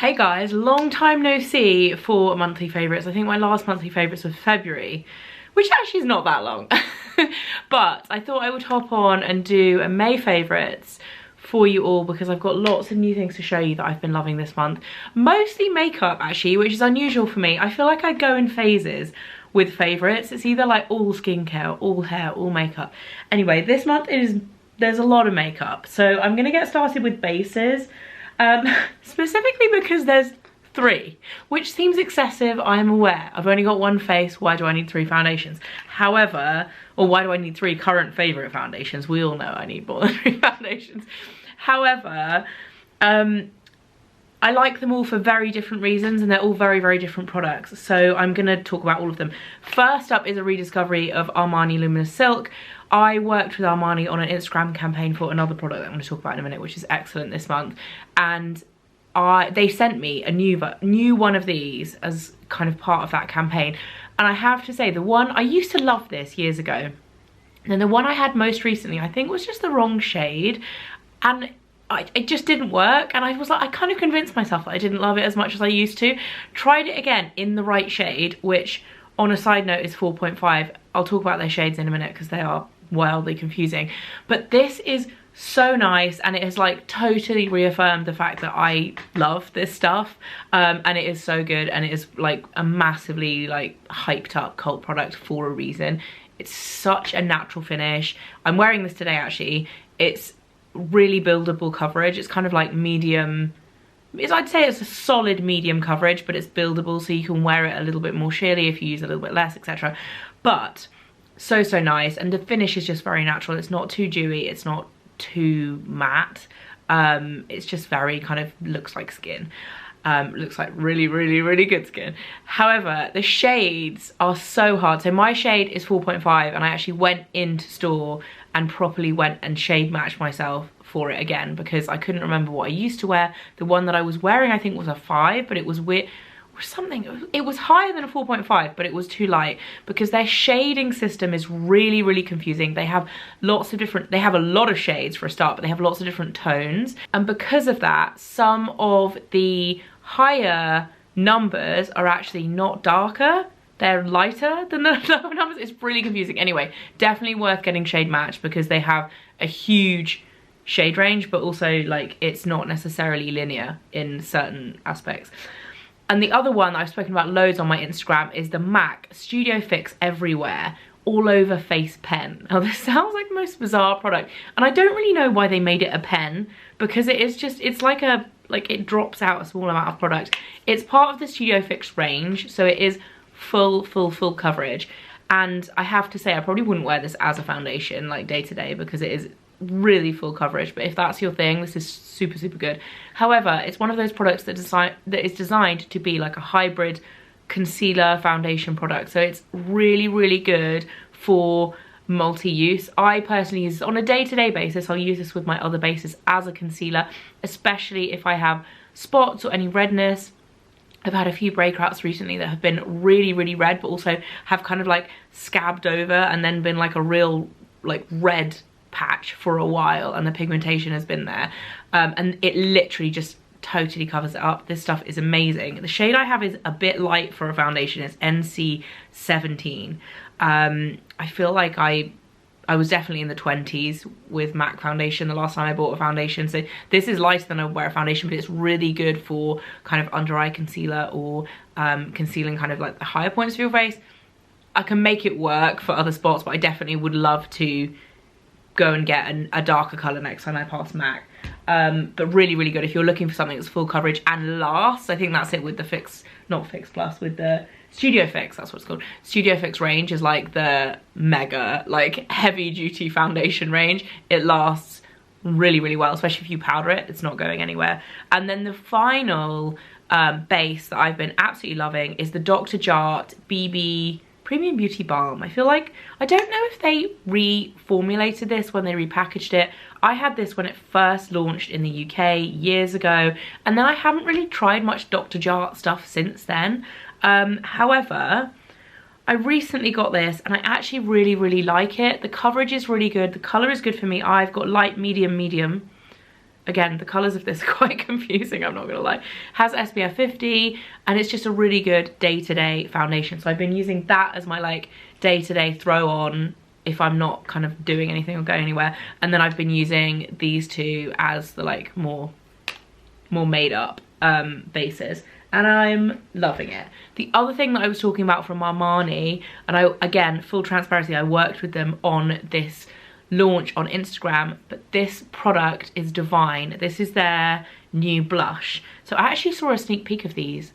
Hey guys, long time no see for monthly favourites. I think my last monthly favourites was February, which actually is not that long. But I thought I would hop on and do a May favourites for you all because I've got lots of new things to show you that I've been loving this month. Mostly makeup actually, which is unusual for me. I feel like I go in phases with favourites. It's either like all skincare, all hair, all makeup. Anyway, this month there's a lot of makeup. So I'm gonna get started with bases. Specifically because there's 3, which seems excessive, I am aware. I've only got one face, why do I need 3 foundations? However, or why do I need 3 current favourite foundations? We all know I need more than 3 foundations. However, I like them all for very different reasons and they're all very, very different products. So I'm gonna talk about all of them. First up is a rediscovery of Armani Luminous Silk. I worked with Armani on an Instagram campaign for another product that I'm going to talk about in a minute, which is excellent this month. And they sent me a new one of these as kind of part of that campaign. And I have to say, the one, I used to love this years ago. And the one I had most recently, I think was just the wrong shade. And it just didn't work. And I was like, I kind of convinced myself that I didn't love it as much as I used to. Tried it again in the right shade, which on a side note is 4.5. I'll talk about their shades in a minute because they are wildly confusing, but this is so nice and it has like totally reaffirmed the fact that I love this stuff, and it is so good and it is like a massively like hyped up cult product for a reason. It's such a natural finish. I'm wearing this today actually. It's really buildable coverage. It's kind of like medium, I'd say it's a solid medium coverage, but it's buildable so you can wear it a little bit more sheerly if you use a little bit less, etc. But so nice, and the finish is just very natural. It's not too dewy, it's not too matte. It's just very kind of looks like skin. Looks like really good skin. However, the shades are so hard. So my shade is 4.5 and I actually went into store and properly went and shade matched myself for it again because I couldn't remember what I used to wear. The one that I was wearing I think was a 5, but it was weird. It was higher than a 4.5, but it was too light because their shading system is really confusing. They have lots of different, they have a lot of shades for a start, but they have lots of different tones. And because of that, some of the higher numbers are actually not darker. They're lighter than the lower numbers. It's really confusing. Anyway, definitely worth getting shade matched because they have a huge shade range, but also like it's not necessarily linear in certain aspects. And the other one that I've spoken about loads on my Instagram is the MAC Studio Fix Everywhere All Over Face Pen. Now this sounds like the most bizarre product and I don't really know why they made it a pen because it is just, it's like it drops out a small amount of product. It's part of the Studio Fix range, so it is full coverage. And I have to say I probably wouldn't wear this as a foundation like day to day because it is really full coverage, but if that's your thing, this is super good. However, it's one of those products that is designed to be like a hybrid concealer foundation product, so it's really good for multi-use. I personally use this on a day-to-day basis. I'll use this with my other bases as a concealer, especially if I have spots or any redness. I've had a few breakouts recently that have been really red, but also have kind of like scabbed over and then been like a real like red patch for a while, and the pigmentation has been there, and it literally just totally covers it up. This stuff is amazing. The shade I have is a bit light for a foundation. It's NC17. I feel like I was definitely in the 20s with MAC foundation the last time I bought a foundation, so this is lighter than I wear a foundation, but it's really good for kind of under eye concealer or concealing kind of like the higher points of your face. I can make it work for other spots, but I definitely would love to go and get a darker colour next time I pass MAC. But really good if you're looking for something that's full coverage and lasts. I think that's it with the Fix, not Fix Plus, with the Studio Fix, that's what it's called. Studio Fix range is like the mega, like heavy duty foundation range. It lasts really well, especially if you powder it, it's not going anywhere. And then the final base that I've been absolutely loving is the Dr. Jart BB Premium Beauty Balm. I feel like, I don't know if they reformulated this when they repackaged it. I had this when it first launched in the UK years ago, and then I haven't really tried much Dr. Jart stuff since then. However, I recently got this and I actually really like it. The coverage is really good, the colour is good for me. I've got light, medium, again, the colours of this are quite confusing, I'm not gonna lie. Has SPF 50, and it's just a really good day-to-day foundation. So I've been using that as my like day-to-day throw on if I'm not kind of doing anything or going anywhere. And then I've been using these two as the like more made up bases, and I'm loving it. The other thing that I was talking about from Armani, and again, full transparency, I worked with them on this launch on Instagram, but this product is divine. This is their new blush. So I actually saw a sneak peek of these.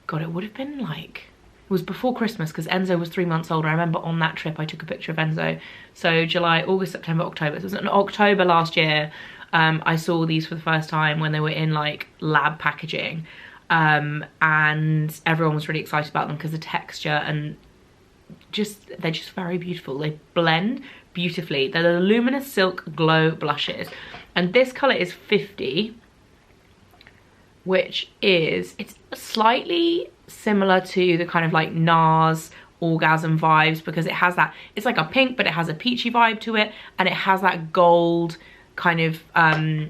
God, it would have been like, it was before Christmas because Enzo was 3 months older. I remember on that trip I took a picture of Enzo. So July, August, September, October. So it was in October last year. I saw these for the first time when they were in like lab packaging, and everyone was really excited about them because the texture and they're just very beautiful. They blend beautifully. They're the Luminous Silk Glow blushes, and this color is 50, which is, it's slightly similar to the kind of like NARS Orgasm vibes, because it has that, it's like a pink but it has a peachy vibe to it, and it has that gold kind of no,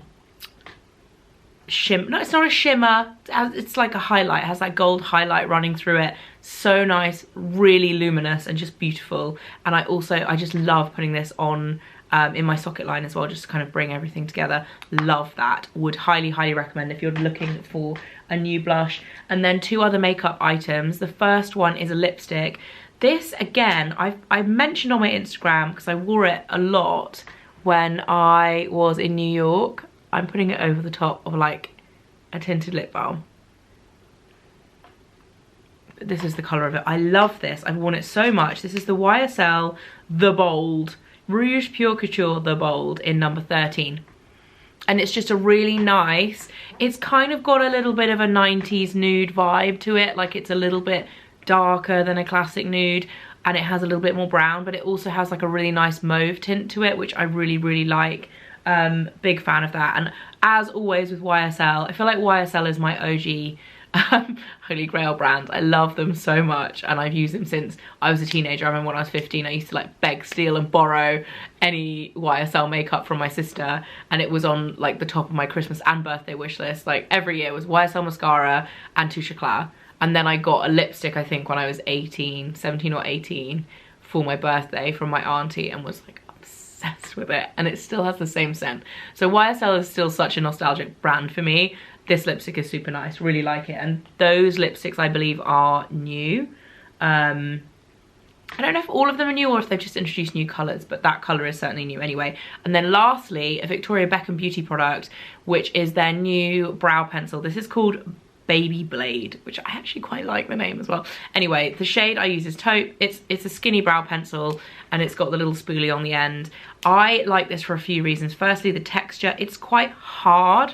it's not a shimmer, it's like a highlight. It has that gold highlight running through it. So nice, really luminous and just beautiful. And I just love putting this on in my socket line as well, just to kind of bring everything together. Love that. Would highly recommend if you're looking for a new blush. And then two other makeup items. The first one is a lipstick. This, again, I mentioned on my Instagram because I wore it a lot when I was in New York. I'm putting it over the top of like a tinted lip balm. This is the colour of it. I love this. I've worn it so much. This is the YSL The Bold, Rouge Pure Couture The Bold in number 13. And it's just a really nice, it's kind of got a little bit of a 90s nude vibe to it. Like it's a little bit darker than a classic nude, and it has a little bit more brown, but it also has like a really nice mauve tint to it, which I really like. Big fan of that. And as always with YSL, I feel like YSL is my OG holy grail brand. I love them so much, and I've used them since I was a teenager. I remember when I was 15, I used to like beg, steal and borrow any YSL makeup from my sister, and it was on like the top of my Christmas and birthday wish list. Like every year was YSL mascara and Touche Eclat. And then I got a lipstick, I think when I was 17 or 18 for my birthday from my auntie, and was like obsessed with it, and it still has the same scent. So YSL is still such a nostalgic brand for me. This lipstick is super nice, really like it. And those lipsticks I believe are new. I don't know if all of them are new or if they've just introduced new colours, but that colour is certainly new anyway. And then lastly, a Victoria Beckham beauty product, which is their new brow pencil. This is called BabyBlade, which I actually quite like the name as well. Anyway, the shade I use is Taupe. It's a skinny brow pencil, and it's got the little spoolie on the end. I like this for a few reasons. Firstly, the texture, it's quite hard.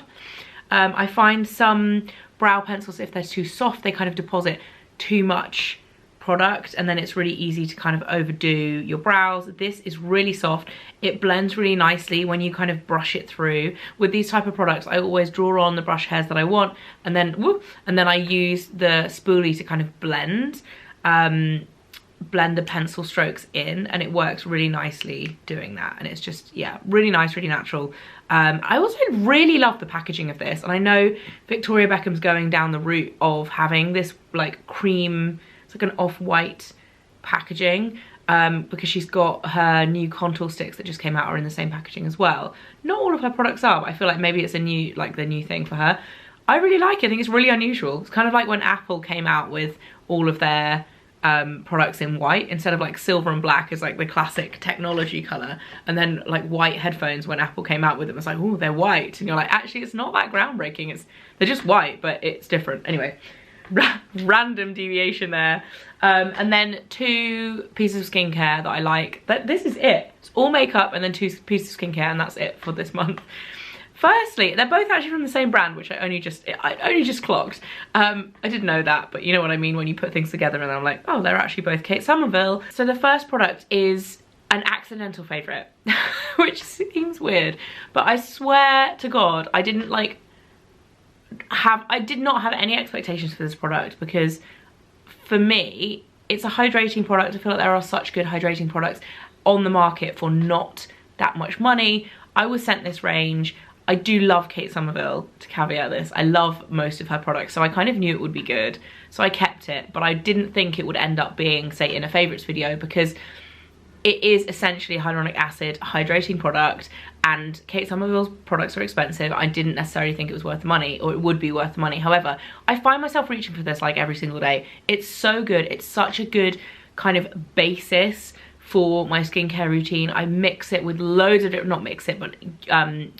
I find some brow pencils, if they're too soft, they kind of deposit too much product, and then it's really easy to kind of overdo your brows. This is really soft. It blends really nicely when you kind of brush it through. With these type of products, I always draw on the brush hairs that I want, and then whoop, and then I use the spoolie to kind of blend the pencil strokes in, and it works really nicely doing that. And it's just, yeah, really nice, really natural. I also really love the packaging of this, and I know Victoria Beckham's going down the route of having this like cream, it's like an off-white packaging, because she's got her new contour sticks that just came out are in the same packaging as well. Not all of her products are, but I feel like maybe it's a new, like the new thing for her. I really like it. I think it's really unusual. It's kind of like when Apple came out with all of their products in white, instead of like silver and black is like the classic technology color, and then like white headphones when Apple came out with them, it's like, oh, they're white, and you're like, actually it's not that groundbreaking, they're just white, but it's different. Anyway, random deviation there. And then two pieces of skincare that I like. This is it. It's all makeup and then two pieces of skincare, and that's it for this month. Firstly, they're both actually from the same brand, which I only just clocked. I didn't know that, but you know what I mean when you put things together and I'm like, oh, they're actually both Kate Somerville. So the first product is an accidental favourite, which seems weird, but I swear to God, I did not have any expectations for this product, because for me, it's a hydrating product. I feel like there are such good hydrating products on the market for not that much money. I was sent this range. I do love Kate Somerville, to caveat this. I love most of her products, so I kind of knew it would be good. So I kept it, but I didn't think it would end up being, say, in a favourites video, because it is essentially a hyaluronic acid hydrating product, and Kate Somerville's products are expensive. I didn't necessarily think it was worth the money, or it would be worth the money. However, I find myself reaching for this like every single day. It's so good. It's such a good kind of basis for my skincare routine. I mix it with loads of different, not mix it, but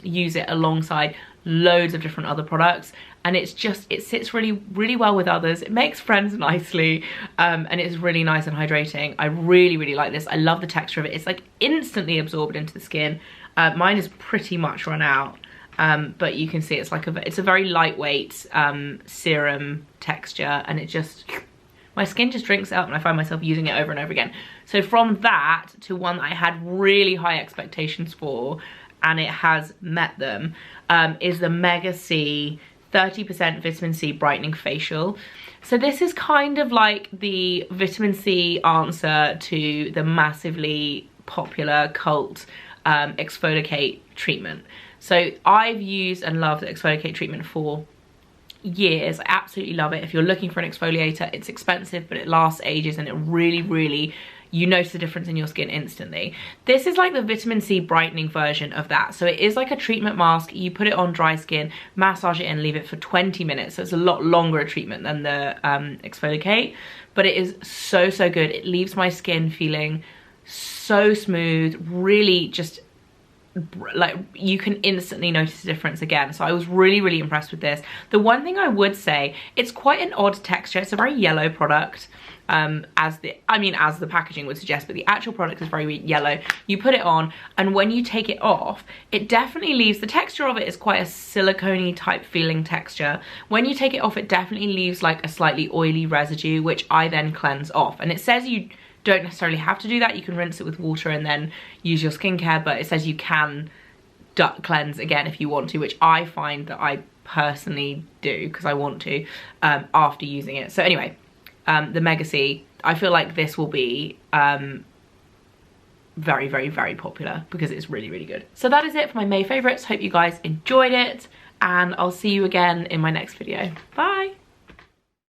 use it alongside loads of different other products, and it's just, it sits really well with others. It makes friends nicely, and it's really nice and hydrating. I really like this. I love the texture of it. It's like instantly absorbed into the skin. Mine is pretty much run out, but you can see it's like it's a very lightweight serum texture, and it just, my skin just drinks it up, and I find myself using it over and over again. So from that to one that I had really high expectations for, and it has met them, is the Mega C 30% Vitamin C Brightening Facial. So this is kind of like the Vitamin C answer to the massively popular cult HydraKate treatment. So I've used and loved the HydraKate treatment for years. I absolutely love it. If you're looking for an exfoliator, it's expensive, but it lasts ages, and it really, you notice the difference in your skin instantly. This is like the vitamin C brightening version of that. So it is like a treatment mask. You put it on dry skin, massage it in, leave it for 20 minutes. So it's a lot longer a treatment than the HydraKate, but it is so good. It leaves my skin feeling so smooth, really just like you can instantly notice the difference again. So I was really impressed with this. The one thing I would say, it's quite an odd texture. It's a very yellow product, as the packaging would suggest, but the actual product is very yellow. You put it on, and when you take it off, it definitely leaves, the texture of it is quite a silicone-y type feeling texture. When you take it off, it definitely leaves like a slightly oily residue, which I then cleanse off. And it says you don't necessarily have to do that. You can rinse it with water and then use your skincare, but it says you can cleanse again if you want to, which I find that I personally do because I want to after using it. So anyway, the Mega C, I feel like this will be very popular because it's really good. So that is it for my May favorites. Hope you guys enjoyed it, and I'll see you again in my next video. Bye.